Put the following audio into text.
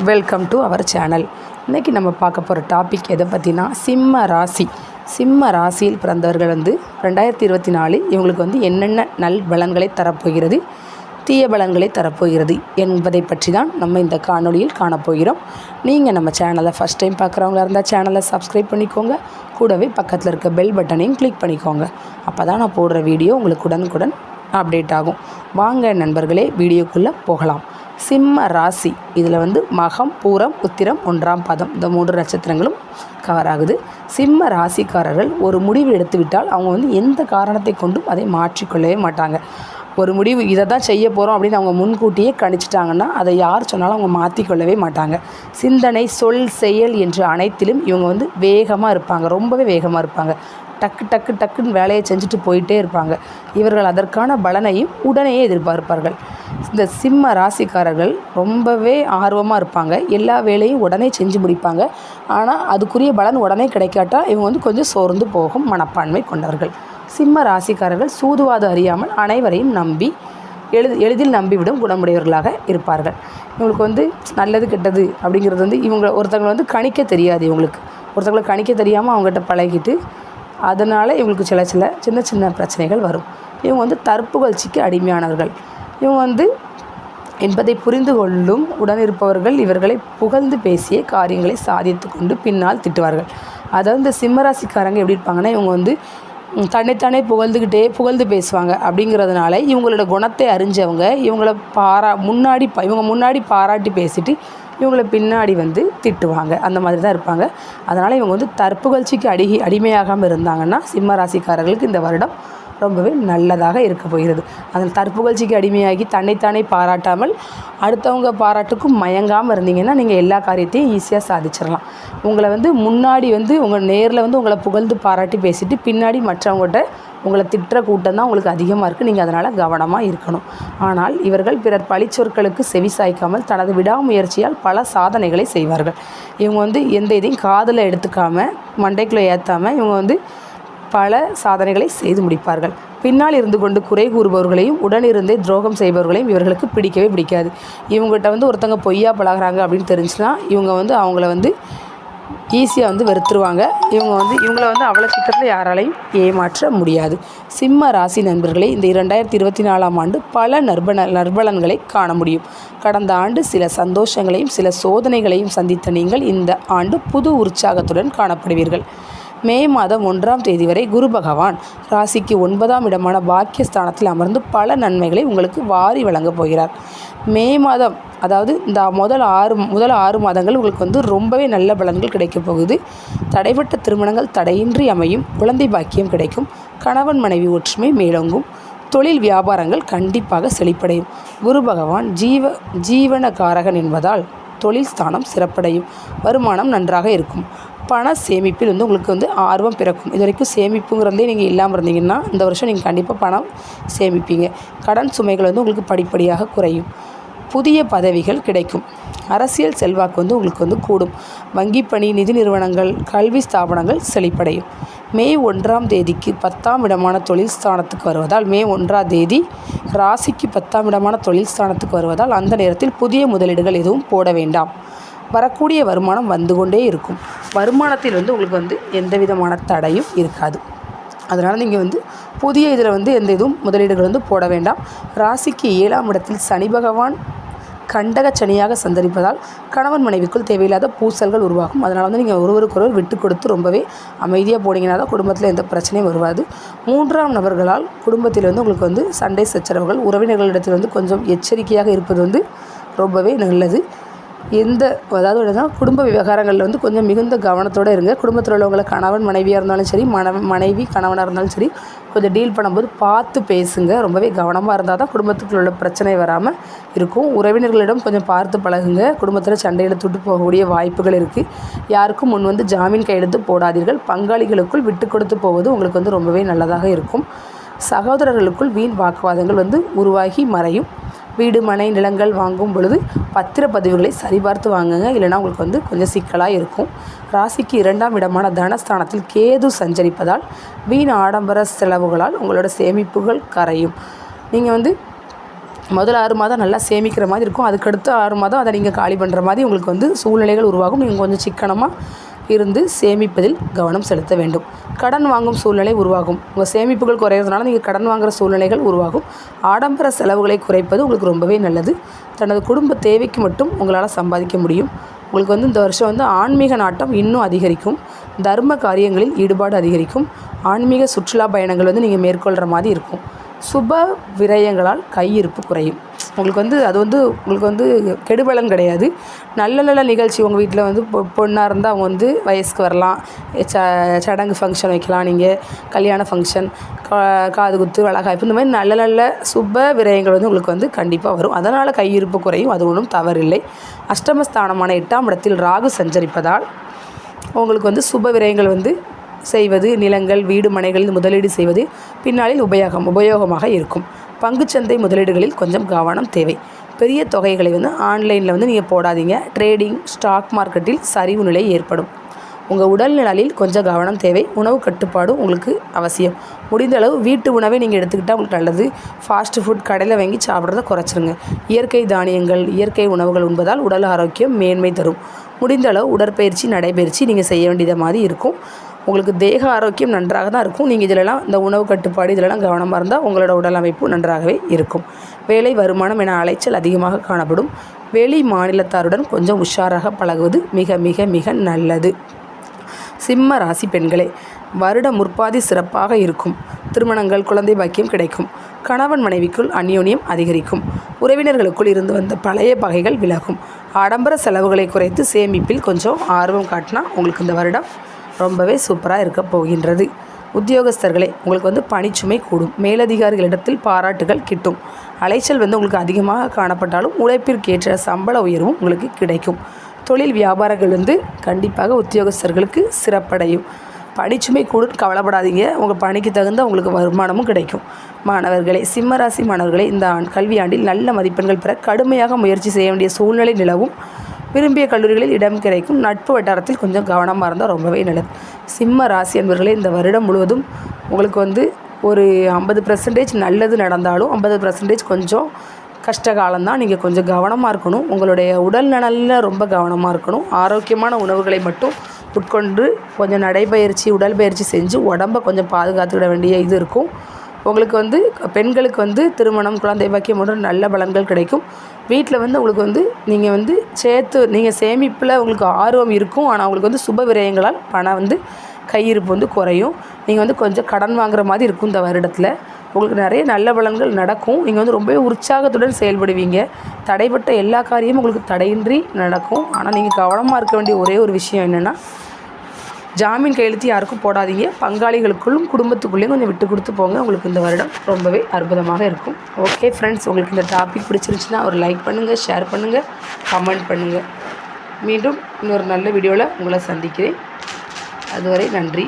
Welcome to our channel. இன்றைக்கி நம்ம பார்க்க போகிற டாபிக் எதை பற்றினா சிம்ம ராசி. சிம்ம ராசியில் பிறந்தவர்கள் 2024 இவங்களுக்கு என்னென்ன நல் பலன்களை தரப்போகிறது, தீய பலன்களை தரப்போகிறது என்பதை பற்றி தான் நம்ம இந்த காணொளியில் காணப்போகிறோம். நீங்கள் நம்ம சேனலை ஃபஸ்ட் டைம் பார்க்குறவங்களா இருந்தால் சேனலை சப்ஸ்கிரைப் பண்ணிக்கோங்க. கூடவே பக்கத்தில் இருக்க பெல் பட்டனையும் கிளிக் பண்ணிக்கோங்க. அப்போ தான் நான் போடுற வீடியோ உங்களுக்கு உடனுக்குடன் அப்டேட் ஆகும். வாங்க நண்பர்களே, வீடியோக்குள்ளே போகலாம். சிம்ம ராசி இதில் மகம், பூரம், உத்திரம், 1ஆம் பாதம் இந்த 3 நட்சத்திரங்களும் கவர் ஆகுது. சிம்ம ராசிக்காரர்கள் ஒரு முடிவு எடுத்துவிட்டால் அவங்க எந்த காரணத்தை கொண்டும் அதை மாற்றிக்கொள்ளவே மாட்டாங்க. ஒரு முடிவு இதை தான் செய்ய போகிறோம் அப்படின்னு அவங்க முன்கூட்டியே கணிச்சிட்டாங்கன்னா அதை யார் சொன்னாலும் அவங்க மாற்றிக்கொள்ளவே மாட்டாங்க. சிந்தனை, சொல், செயல் என்று அனைத்திலும் இவங்க வேகமாக இருப்பாங்க, ரொம்பவே வேகமாக இருப்பாங்க. டக்குன்னு வேலையை செஞ்சுட்டு போயிட்டே இருப்பாங்க. இவர்கள் அதற்கான பலனையும் உடனே எதிர்பார்ப்பார்கள். இந்த சிம்ம ராசிக்காரர்கள் ரொம்பவே ஆர்வமாக இருப்பாங்க, எல்லா வேலையும் உடனே செஞ்சு முடிப்பாங்க. ஆனால் அதுக்குரிய பலன் உடனே கிடைக்காட்டால் இவங்க கொஞ்சம் சோர்ந்து போகும் மனப்பான்மை கொண்டவர்கள். சிம்ம ராசிக்காரர்கள் சூதுவாது அறியாமல் அனைவரையும் நம்பி எளிதில் நம்பிவிடும் குணமுடையவர்களாக இருப்பார்கள். இவங்களுக்கு நல்லது கெட்டது அப்படிங்கிறது இவங்க ஒருத்தவங்களை கணிக்க தெரியாது. ஒருத்தவங்களை கணிக்க தெரியாமல் அவங்ககிட்ட பழகிட்டு அதனால் இவங்களுக்கு சின்ன சின்ன பிரச்சனைகள் வரும். இவங்க தற்புகழ்ச்சிக்கு அடிமையானவர்கள். இவங்க என்பதை புரிந்து கொள்ளும் உடனிருப்பவர்கள் இவர்களை புகழ்ந்து பேசிய காரியங்களை சாதித்து கொண்டு பின்னால் திட்டுவார்கள். அதாவது இந்த சிம்மராசிக்காரங்க எப்படி இருப்பாங்கன்னா, இவங்க தன்னைத்தானே புகழ்ந்து பேசுவாங்க. அப்படிங்கிறதுனால இவங்களோட குணத்தை அறிஞ்சவங்க இவங்கள இவங்க முன்னாடி பாராட்டி பேசிட்டு இவங்கள பின்னாடி திட்டுவாங்க. அந்த மாதிரி தான் இருப்பாங்க. அதனால் இவங்க தற்புகழ்ச்சிக்கு அடிமையாகாமல் இருந்தாங்கன்னா சிம்ம ராசிக்காரர்களுக்கு இந்த வருடம் ரொம்பவே நல்லதாக இருக்க போகிறது. அதில் தற்புகழ்ச்சிக்கு அடிமையாகி தன்னைத்தானே பாராட்டாமல் அடுத்தவங்க பாராட்டுக்கும் மயங்காமல் இருந்தீங்கன்னா நீங்கள் எல்லா காரியத்தையும் ஈஸியாக சாதிச்சிடலாம். உங்களை முன்னாடி உங்கள் நேரில் உங்களை புகழ்ந்து பாராட்டி பேசிட்டு பின்னாடி மற்றவங்கள்ட்ட உங்களை திட்டுற கூட்டம் தான் உங்களுக்கு அதிகமாக இருக்குது. நீங்கள் அதனால் கவனமாக இருக்கணும். ஆனால் இவர்கள் பிறர் பழிச்சொற்களுக்கு செவி சாய்க்காமல் தனது விடாமுயற்சியால் பல சாதனைகளை செய்வார்கள். இவங்க எந்த இதையும் காதில் எடுத்துக்காமல் மண்டைக்குள்ளே ஏற்றாமல் இவங்க பல சாதனைகளை செய்து முடிப்பார்கள். பின்னால் இருந்து கொண்டு குறை கூறுபவர்களையும் உடனிருந்தே துரோகம் செய்பவர்களையும் இவர்களுக்கு பிடிக்கவே பிடிக்காது. இவங்ககிட்ட ஒருத்தங்க பொய்யா பழகிறாங்க அப்படின்னு தெரிஞ்சுன்னா இவங்க அவங்கள ஈஸியாக வெறுத்துருவாங்க. இவங்கள அவ்வளோ சீக்கிரத்தில் யாராலையும் ஏமாற்ற முடியாது. சிம்ம ராசி நண்பர்களே, இந்த 2024ஆம் ஆண்டு பல நற்பலன்களை காண முடியும். கடந்த ஆண்டு சில சந்தோஷங்களையும் சில சோதனைகளையும் சந்தித்த நீங்கள் இந்த ஆண்டு புது உற்சாகத்துடன் காணப்படுவீர்கள். மே மாதம் 1ஆம் தேதி வரை குரு பகவான் ராசிக்கு 9ஆம் இடமான பாக்கியஸ்தானத்தில் அமர்ந்து பல நன்மைகளை உங்களுக்கு வாரி வழங்கப் போகிறார். மே மாதம், அதாவது இந்த முதல் 6 மாதங்கள் உங்களுக்கு ரொம்பவே நல்ல பலன்கள் கிடைக்கப் போகுது. தடைப்பட்ட திருமணங்கள் தடையின்றி அமையும். குழந்தை பாக்கியம் கிடைக்கும். கணவன் மனைவி ஒற்றுமை மேலோங்கும். தொழில் வியாபாரங்கள் கண்டிப்பாக செழிப்படையும். குரு பகவான் ஜீவனகாரகன் என்பதால் தொழில் ஸ்தானம் சிறப்படையும். வருமானம் நன்றாக இருக்கும். பண சேமிப்பில் உங்களுக்கு ஆர்வம் பிறக்கும். இது வரைக்கும் சேமிப்புங்கிறதே நீங்கள் இல்லாமல் இருந்தீங்கன்னா இந்த வருஷம் நீங்கள் கண்டிப்பாக பணம் சேமிப்பீங்க. கடன் சுமைகள் உங்களுக்கு படிப்படியாக குறையும். புதிய பதவிகள் கிடைக்கும். அரசியல் செல்வாக்கு உங்களுக்கு கூடும். வங்கி பணி, நிதி நிறுவனங்கள், கல்வி ஸ்தாபனங்கள் செழிப்படையும். மே 1ஆம் தேதிக்கு 10ஆம் இடமான தொழில் ஸ்தானத்துக்கு வருவதால் மே 1ஆம் தேதி ராசிக்கு 10ஆம் இடமான தொழில் ஸ்தானத்துக்கு வருவதால் அந்த நேரத்தில் புதிய முதலீடுகள் எதுவும் போட வேண்டாம். வரக்கூடிய வருமானம் வந்து கொண்டே இருக்கும். வருமானத்தில் உங்களுக்கு எந்த விதமான தடையும் இருக்காது. அதனால் நீங்கள் புதிய இதில் எந்த இதுவும் முதலீடுகள் போட வேண்டாம். ராசிக்கு 7ஆம் இடத்தில் சனி பகவான் கண்டக சனியாக சந்தரிப்பதால் கணவன் மனைவிக்குள் தேவையில்லாத பூசல்கள் உருவாகும். அதனால் நீங்கள் ஒருவருக்கொருவர் விட்டு கொடுத்து ரொம்பவே அமைதியாக போனீங்கன்னா தான் குடும்பத்தில் எந்த பிரச்சனையும் வருவாது. 3ஆம் நபர்களால் குடும்பத்தில் உங்களுக்கு சண்டை சச்சரவுகள், உறவினர்களிடத்தில் கொஞ்சம் எச்சரிக்கையாக இருப்பது ரொம்பவே நல்லது. அதாவது குடும்ப விவகாரங்களில் கொஞ்சம் மிகுந்த கவனத்தோடு இருங்க. குடும்பத்தில் உள்ளவங்களை கணவன் மனைவியாக இருந்தாலும் சரி, மனைவி கணவனாக இருந்தாலும் சரி, கொஞ்சம் டீல் பண்ணும்போது பார்த்து பேசுங்க. ரொம்பவே கவனமாக இருந்தால் தான் குடும்பத்துக்குள்ள உள்ள பிரச்சனை வராமல் இருக்கும். உறவினர்களிடம் கொஞ்சம் பார்த்து பழகுங்க. குடும்பத்தில் சண்டையில் துட்டு போகக்கூடிய வாய்ப்புகள் இருக்குது. யாருக்கும் முன் ஜாமீன் கையெழுத்து போடாதீர்கள். பங்காளிகளுக்குள் விட்டு கொடுத்து போவது உங்களுக்கு ரொம்பவே நல்லதாக இருக்கும். சகோதரர்களுக்குள் வீண் வாக்குவாதங்கள் உருவாகி மறையும். வீடு, மனை, நிலங்கள் வாங்கும் பொழுது பத்திரப்பதிவுகளை சரிபார்த்து வாங்குங்க. இல்லைனா உங்களுக்கு கொஞ்சம் சிக்கலாக இருக்கும். ராசிக்கு 2ஆம் இடமான தனஸ்தானத்தில் கேது சஞ்சரிப்பதால் வீண் ஆடம்பர செலவுகளால் உங்களோட சேமிப்புகள் கரையும். நீங்கள் முதல் 6 மாதம் நல்லா சேமிக்கிற மாதிரி இருக்கும். அதுக்கடுத்து 6 மாதம் அதை நீங்கள் காலி பண்ணுற மாதிரி உங்களுக்கு வந்து சூழ்நிலைகள் உருவாகும். நீங்கள் கொஞ்சம் சிக்கனமாக இருந்து சேமிப்பதில் கவனம் செலுத்த வேண்டும். கடன் வாங்கும் சூழ்நிலை உருவாகும். உங்கள் சேமிப்புகள் குறையிறதுனால நீங்கள் கடன் வாங்குகிற சூழ்நிலைகள் உருவாகும். ஆடம்பர செலவுகளை குறைப்பது உங்களுக்கு ரொம்பவே நல்லது. தனது குடும்ப தேவைக்கு மட்டும் உங்களால் சம்பாதிக்க முடியும். உங்களுக்கு வந்து இந்த வருஷம் வந்து ஆன்மீக நாட்டம் இன்னும் அதிகரிக்கும். தர்ம காரியங்களில் ஈடுபாடு அதிகரிக்கும். ஆன்மீக சுற்றுலா பயணங்கள் வந்து நீங்கள் மேற்கொள்கிற மாதிரி இருக்கும். சுப விரயங்களால் கையிருப்பு குறையும். உங்களுக்கு வந்து அது வந்து உங்களுக்கு வந்து கெடுபலன் கிடையாது. நல்ல நல்ல நிகழ்ச்சி உங்கள் வீட்டில் வந்து பொண்ணாக இருந்தால் அவங்க வந்து வயசுக்கு வரலாம். சடங்கு ஃபங்க்ஷன் வைக்கலாம். நீங்கள் கல்யாண ஃபங்க்ஷன், காது குத்து, வளைகாப்பு, இந்த மாதிரி நல்ல நல்ல சுப விரயங்கள் வந்து உங்களுக்கு வந்து கண்டிப்பாக வரும். அதனால் கையிருப்பு குறையும். அது ஒன்றும் தவறில்லை. அஷ்டமஸ்தானமான 8ஆம் இடத்தில் ராகு சஞ்சரிப்பதால் உங்களுக்கு வந்து சுப விரயங்கள் வந்து செய்வது, நிலங்கள், வீடு, மனைகளில் முதலீடு செய்வது பின்னாளில் உபயோகமாக இருக்கும். பங்குச்சந்தை முதலீடுகளில் கொஞ்சம் கவனம் தேவை. பெரிய தொகைகளை வந்து ஆன்லைனில் வந்து நீங்கள் போடாதீங்க. ட்ரேடிங், ஸ்டாக் மார்க்கெட்டில் சரிவு நிலை ஏற்படும். உங்கள் உடல் நலில் கொஞ்சம் கவனம் தேவை. உணவு கட்டுப்பாடும் உங்களுக்கு அவசியம். முடிந்த அளவு வீட்டு உணவை நீங்கள் எடுத்துக்கிட்டால் உங்களுக்கு நல்லது. ஃபாஸ்ட் ஃபுட் கடையில் வாங்கி சாப்பிட்றத குறைச்சிருங்க. இயற்கை தானியங்கள், இயற்கை உணவுகள் உண்பதால் உடல் ஆரோக்கியம் மேன்மை தரும். முடிந்த அளவு உடற்பயிற்சி, நடைபயிற்சி நீங்கள் செய்ய வேண்டியது மாதிரி இருக்கும். உங்களுக்கு தேக ஆரோக்கியம் நன்றாக தான் இருக்கும். நீங்கள் இதிலெல்லாம் இந்த உணவு கட்டுப்பாடு இதிலெல்லாம் கவனமாக இருந்தால் உங்களோட உடல் அமைப்பு நன்றாகவே இருக்கும். வேலை, வருமானம் என அலைச்சல் அதிகமாக காணப்படும். வெளி மாநிலத்தாருடன் கொஞ்சம் உஷாராக பழகுவது மிக மிக மிக நல்லது. சிம்ம ராசி பெண்களே, வருட முற்பாதி சிறப்பாக இருக்கும். திருமணங்கள், குழந்தை பாக்கியம் கிடைக்கும். கணவன் மனைவிக்குள் அந்யோன்யம் அதிகரிக்கும். உறவினர்களுக்குள் இருந்து வந்த பழைய பகைகள் விலகும். ஆடம்பர செலவுகளை குறைத்து சேமிப்பில் கொஞ்சம் ஆர்வம் காட்டினா உங்களுக்கு இந்த வருடம் ரொம்பவே சூப்பராக இருக்க போகின்றது. உத்தியோகஸ்தர்களே, உங்களுக்கு வந்து பணிச்சுமை கூடும். மேலதிகாரிகளிடத்தில் பாராட்டுகள் கிட்டும். அலைச்சல் வந்து உங்களுக்கு அதிகமாக காணப்பட்டாலும் உழைப்பிற்கேற்ற சம்பள உயர்வும் உங்களுக்கு கிடைக்கும். தொழில் வியாபாரங்கள் வந்து கண்டிப்பாக உத்தியோகஸ்தர்களுக்கு சிறப்படையும். பணிச்சுமை கூட கவலைப்படாதீங்க. உங்கள் பணிக்கு தகுந்த உங்களுக்கு வருமானமும் கிடைக்கும். மாணவர்களே, சிம்மராசி மாணவர்களே, இந்த கல்வியாண்டில் நல்ல மதிப்பெண்கள் பெற கடுமையாக முயற்சி செய்ய வேண்டிய சூழ்நிலை நிலவும். விரும்பிய கல்லூரிகளில் இடம் கிடைக்கும். நட்பு வட்டாரத்தில் கொஞ்சம் கவனமாக இருந்தால் ரொம்பவே நல்லது. சிம்ம ராசி என்பவர்களே, இந்த வருடம் முழுவதும் உங்களுக்கு வந்து ஒரு 50% நல்லது நடந்தாலும் 50% கொஞ்சம் கஷ்டகாலம்தான். நீங்கள் கொஞ்சம் கவனமாக இருக்கணும். உங்களுடைய உடல் நலனில் ரொம்ப கவனமாக இருக்கணும். ஆரோக்கியமான உணவுகளை மட்டும் உட்கொண்டு கொஞ்சம் நடைபயிற்சி, உடல் பயிற்சி செஞ்சு உடம்பை கொஞ்சம் பாதுகாத்துக்கிட வேண்டிய இது இருக்கும். உங்களுக்கு வந்து பெண்களுக்கு வந்து திருமணம், குழந்தை பாக்கியம் போன்ற நல்ல பலன்கள் கிடைக்கும். வீட்டில் வந்து உங்களுக்கு வந்து நீங்கள் வந்து நீங்கள் சேமிப்பில் உங்களுக்கு ஆர்வம் இருக்கும். ஆனால் உங்களுக்கு வந்து சுப விரயங்களால் பணம் வந்து கையிருப்பு வந்து குறையும். நீங்கள் வந்து கொஞ்சம் கடன் வாங்குற மாதிரி இருக்கும். இந்த வருடத்தில் உங்களுக்கு நிறைய நல்ல பலன்கள் நடக்கும். நீங்கள் வந்து ரொம்பவே உற்சாகத்துடன் செயல்படுவீங்க. தடைப்பட்ட எல்லா காரியமும் உங்களுக்கு தடையின்றி நடக்கும். ஆனால் நீங்கள் கவனமாக இருக்க வேண்டிய ஒரே ஒரு விஷயம் என்னென்னா, ஜாமீன் கையெழுத்து யாருக்கும் போடாதீங்க. பங்காளிகளுக்குள்ளும் குடும்பத்துக்குள்ளேயும் கொஞ்சம் விட்டு கொடுத்து போங்க. உங்களுக்கு இந்த வருடம் ரொம்பவே அற்புதமாக இருக்கும். ஓகே ஃப்ரெண்ட்ஸ், உங்களுக்கு இந்த டாபிக் பிடிச்சிருந்துச்சுன்னா ஒரு லைக் பண்ணுங்கள், ஷேர் பண்ணுங்கள், கமெண்ட் பண்ணுங்கள். மீண்டும் இன்னொரு நல்ல வீடியோவில் உங்களை சந்திக்கிறேன். அதுவரை நன்றி.